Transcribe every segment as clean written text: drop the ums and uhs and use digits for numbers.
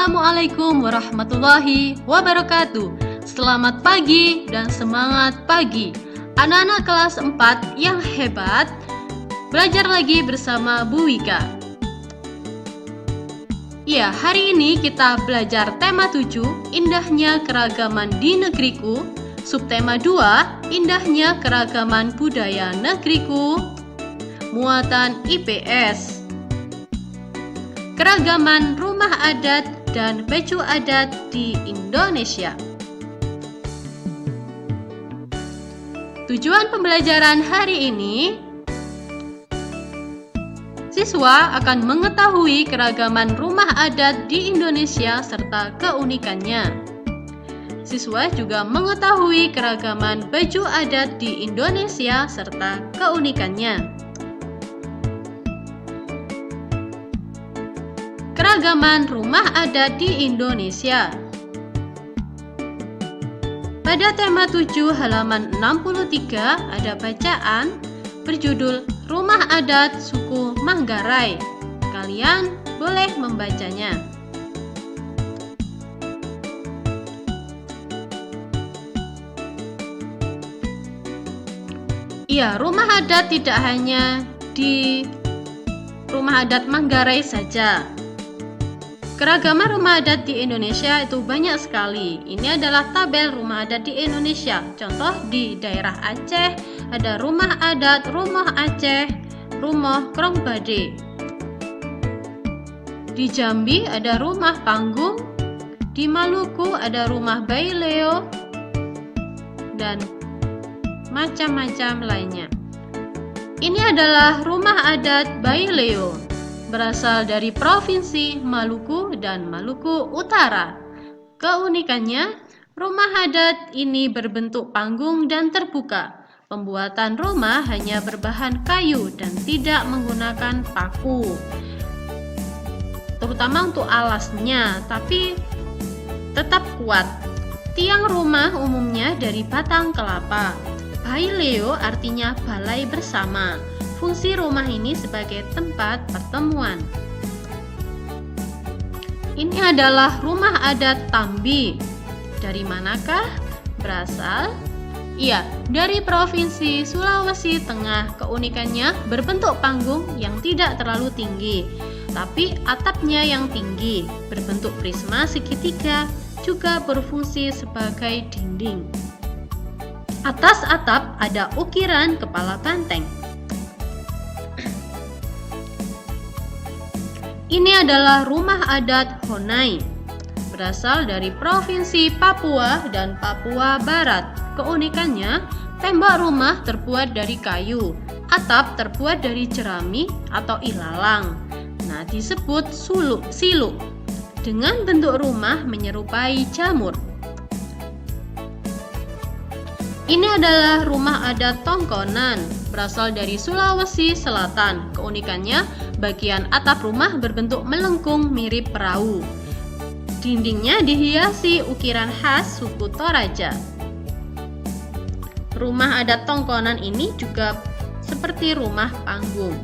Assalamualaikum warahmatullahi wabarakatuh. Selamat pagi dan semangat pagi. Anak-anak kelas 4 yang hebat, belajar lagi bersama Bu Wika. Ya, hari ini kita belajar tema 7, indahnya keragaman di negeriku. Subtema 2, indahnya keragaman budaya negeriku. Muatan IPS. Keragaman rumah adat dan baju adat di Indonesia. Tujuan pembelajaran hari ini, siswa akan mengetahui keragaman rumah adat di Indonesia serta keunikannya. Siswa juga mengetahui keragaman baju adat di Indonesia serta keunikannya. Keragaman rumah adat di Indonesia. Pada tema 7 halaman 63 ada bacaan berjudul Rumah Adat Suku Manggarai. Kalian boleh membacanya. Ya, rumah adat tidak hanya di rumah adat Manggarai saja. Keragaman rumah adat di Indonesia itu banyak sekali. Ini adalah tabel rumah adat di Indonesia. Contoh di daerah Aceh ada rumah adat Rumah Aceh, Rumah Krongbade. Di Jambi ada rumah panggung. Di Maluku ada rumah Bayi Leo dan macam-macam lainnya. Ini adalah rumah adat Bayi Leo, berasal dari Provinsi Maluku dan Maluku Utara. Keunikannya, rumah adat ini berbentuk panggung dan terbuka. Pembuatan rumah hanya berbahan kayu dan tidak menggunakan paku, terutama untuk alasnya, tapi tetap kuat. Tiang rumah umumnya dari batang kelapa. Bayi Leo artinya balai bersama. Fungsi rumah ini sebagai tempat pertemuan. Ini adalah rumah adat Tambi. Dari manakah berasal? Iya, dari Provinsi Sulawesi Tengah. Keunikannya berbentuk panggung yang tidak terlalu tinggi, tapi atapnya yang tinggi, berbentuk prisma segitiga, juga berfungsi sebagai dinding. Atas atap ada ukiran kepala banteng. Ini adalah rumah adat Honai, berasal dari Provinsi Papua dan Papua Barat. Keunikannya, tembok rumah terbuat dari kayu, atap terbuat dari jerami atau ilalang. Nah, disebut siluk. Dengan bentuk rumah menyerupai jamur. Ini adalah rumah adat Tongkonan, berasal dari Sulawesi Selatan. Keunikannya, bagian atap rumah berbentuk melengkung mirip perahu. Dindingnya dihiasi ukiran khas suku Toraja. Rumah adat Tongkonan ini juga seperti rumah panggung.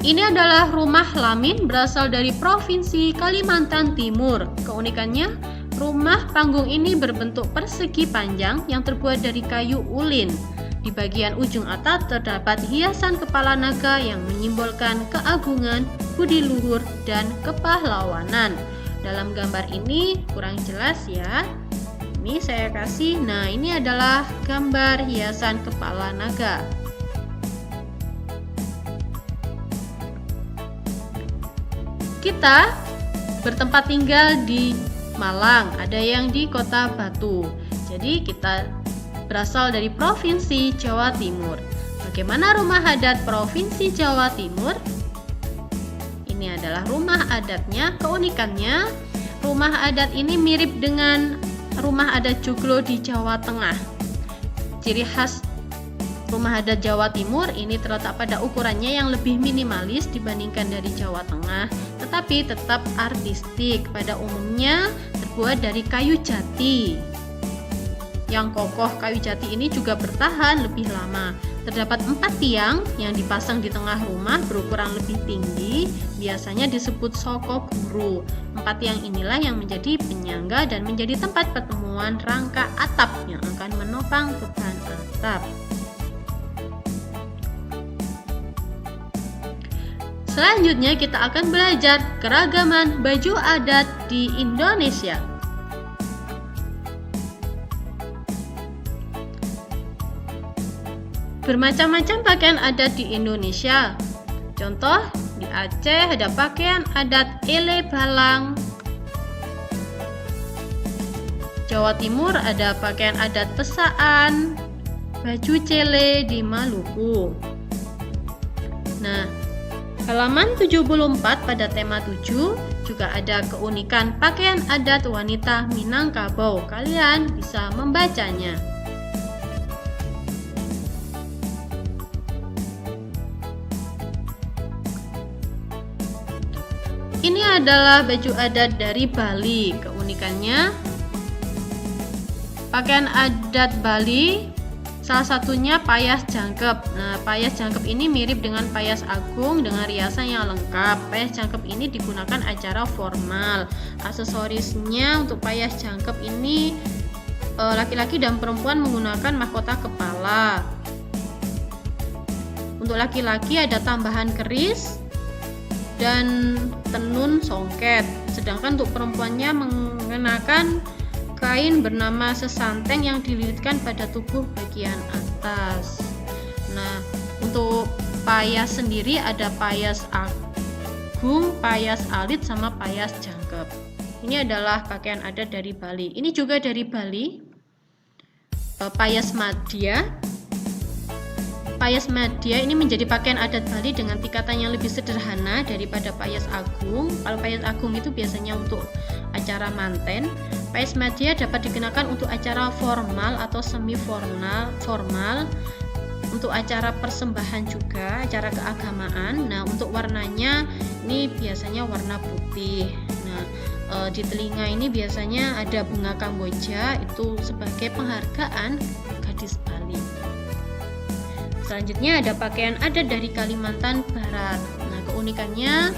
Ini adalah rumah Lamin, berasal dari Provinsi Kalimantan Timur. Keunikannya, rumah panggung ini berbentuk persegi panjang yang terbuat dari kayu ulin. Di bagian ujung atap terdapat hiasan kepala naga yang menyimbolkan keagungan, budi luhur, dan kepahlawanan. Dalam gambar ini kurang jelas ya. Ini saya kasih. Nah, ini adalah gambar hiasan kepala naga. Kita bertempat tinggal di Malang, ada yang di Kota Batu. Jadi kita berasal dari Provinsi Jawa Timur. Bagaimana rumah adat Provinsi Jawa Timur? Ini adalah rumah adatnya. Keunikannya, rumah adat ini mirip dengan rumah adat Joglo di Jawa Tengah. Ciri khas rumah adat Jawa Timur ini terletak pada ukurannya yang lebih minimalis dibandingkan dari Jawa Tengah, tetapi tetap artistik. Pada umumnya terbuat dari kayu jati yang kokoh. Kayu jati ini juga bertahan lebih lama. Terdapat 4 tiang yang dipasang di tengah rumah berukuran lebih tinggi, biasanya disebut soko guru. 4 tiang inilah yang menjadi penyangga dan menjadi tempat pertemuan rangka atap yang akan menopang beban atap. Selanjutnya kita akan belajar keragaman baju adat di Indonesia. Bermacam-macam pakaian adat di Indonesia. Contoh, di Aceh ada pakaian adat ele balang. Jawa Timur ada pakaian adat pesaan, baju cele di Maluku. Nah, halaman 74 pada tema 7 juga ada keunikan pakaian adat wanita Minangkabau. Kalian bisa membacanya. Ini adalah baju adat dari Bali. Keunikannya, pakaian adat Bali salah satunya payas jangkep. Nah, payas jangkep ini mirip dengan payas agung dengan riasan yang lengkap. Payas jangkep ini digunakan acara formal. Aksesorisnya untuk payas jangkep ini laki-laki dan perempuan menggunakan mahkota kepala. Untuk laki-laki ada tambahan keris dan tenun songket, sedangkan untuk perempuannya mengenakan kain bernama sesanteng yang dililitkan pada tubuh bagian atas. Nah, untuk payas sendiri ada payas agung, payas alit, sama payas jangkep. Ini adalah pakaian adat dari Bali. Ini juga dari Bali, payas madya. Payas madya ini menjadi pakaian adat Bali dengan tingkatan yang lebih sederhana daripada payas agung. Kalau payas agung itu biasanya untuk acara manten. Payas madya dapat dikenakan untuk acara formal atau semi formal, untuk acara persembahan juga, acara keagamaan. Nah, untuk warnanya ini biasanya warna putih. Nah, di telinga ini biasanya ada bunga kamboja, itu sebagai penghargaan gadis Bali. Selanjutnya ada pakaian adat dari Kalimantan Barat. Nah, keunikannya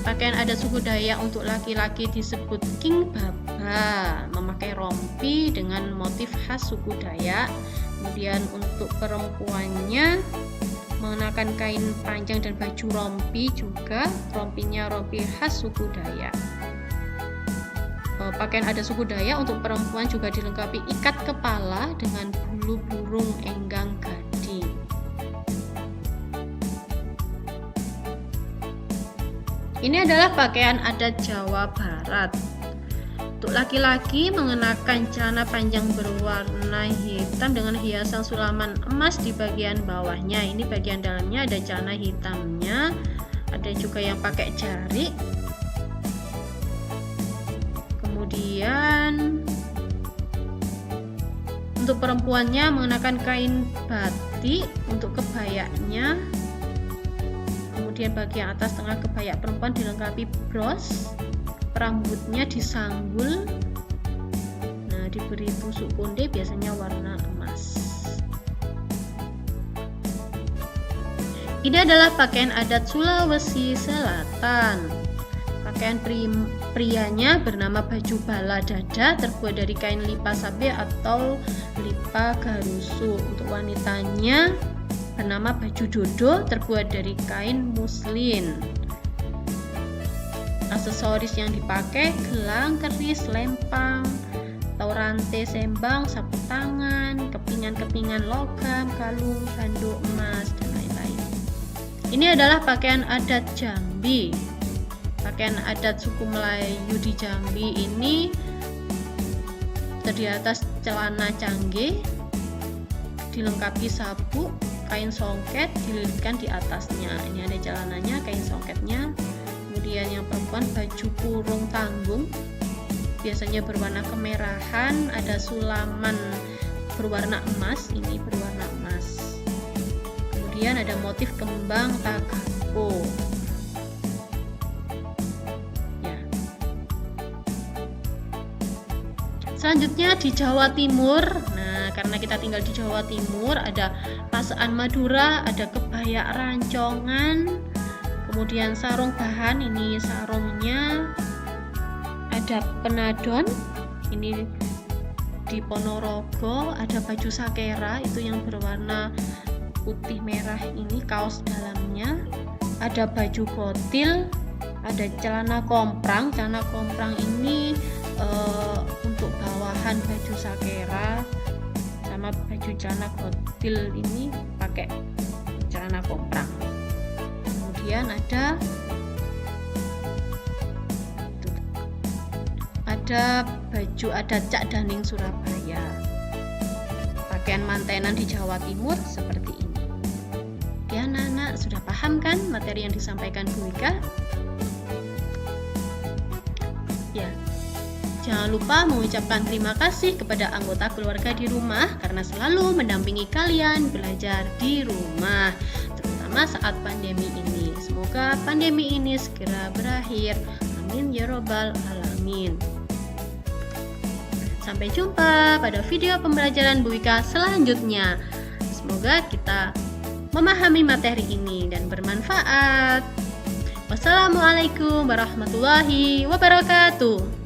pakaian adat suku Dayak untuk laki-laki disebut King Baba, memakai rompi dengan motif khas suku Dayak. Kemudian untuk perempuannya mengenakan kain panjang dan baju rompi juga, rompinya rompi khas suku Dayak. Pakaian adat suku Dayak untuk perempuan juga dilengkapi ikat kepala dengan bulu burung enggang gading. Ini adalah pakaian adat Jawa Barat. Untuk laki-laki mengenakan celana panjang berwarna hitam dengan hiasan sulaman emas di bagian bawahnya. Ini bagian dalamnya ada celana hitamnya. Ada juga yang pakai jari. Kemudian untuk perempuannya mengenakan kain batik untuk kebayaknya. Kemudian bagian atas tengah kebaya perempuan dilengkapi bros, rambutnya disanggul, nah diberi tusuk konde biasanya warna emas. Ini adalah pakaian adat Sulawesi Selatan. Pakaian prianya bernama baju bala dada, terbuat dari kain lipa sapi atau lipa garusu. Untuk wanitanya bernama baju dodo, terbuat dari kain muslin. Aksesoris yang dipakai gelang, keris, lempang, atau rantai sembang, sapu tangan, kepingan-kepingan logam, kalung, handuk emas, dan lain-lain. Ini adalah pakaian adat Jambi. Pakaian adat suku Melayu di Jambi ini terdiri atas celana cangge, dilengkapi sabuk, kain songket dililitkan di atasnya. Ini ada celananya, kain songketnya. Kemudian yang perempuan baju kurung tanggung, biasanya berwarna kemerahan, ada sulaman berwarna emas, ini berwarna emas. Kemudian ada motif kembang tagapo. Ya. Selanjutnya di Jawa Timur. Nah, karena kita tinggal di Jawa Timur, ada pasaan Madura, ada kebaya rancongan, kemudian sarung bahan, ini sarungnya, ada penadon, ini di Ponorogo, ada baju sakera itu yang berwarna putih merah, ini kaos dalamnya, ada baju kotil, ada celana komprang. Celana komprang ini untuk bawahan baju sakera, sama baju celana kotil ini pakai celana komprang. Kemudian ada baju adat Cak Daning Surabaya. Pakaian mantenan di Jawa Timur seperti ini. Oke anak-anak, sudah paham kan materi yang disampaikan Bu Wika? Ya, jangan lupa mengucapkan terima kasih kepada anggota keluarga di rumah karena selalu mendampingi kalian belajar di rumah, terutama saat pandemi ini. Semoga pandemi ini segera berakhir. Amin ya robbal alamin. Sampai jumpa pada video pembelajaran Bu Wika selanjutnya. Semoga kita memahami materi ini dan bermanfaat. Wassalamualaikum warahmatullahi wabarakatuh.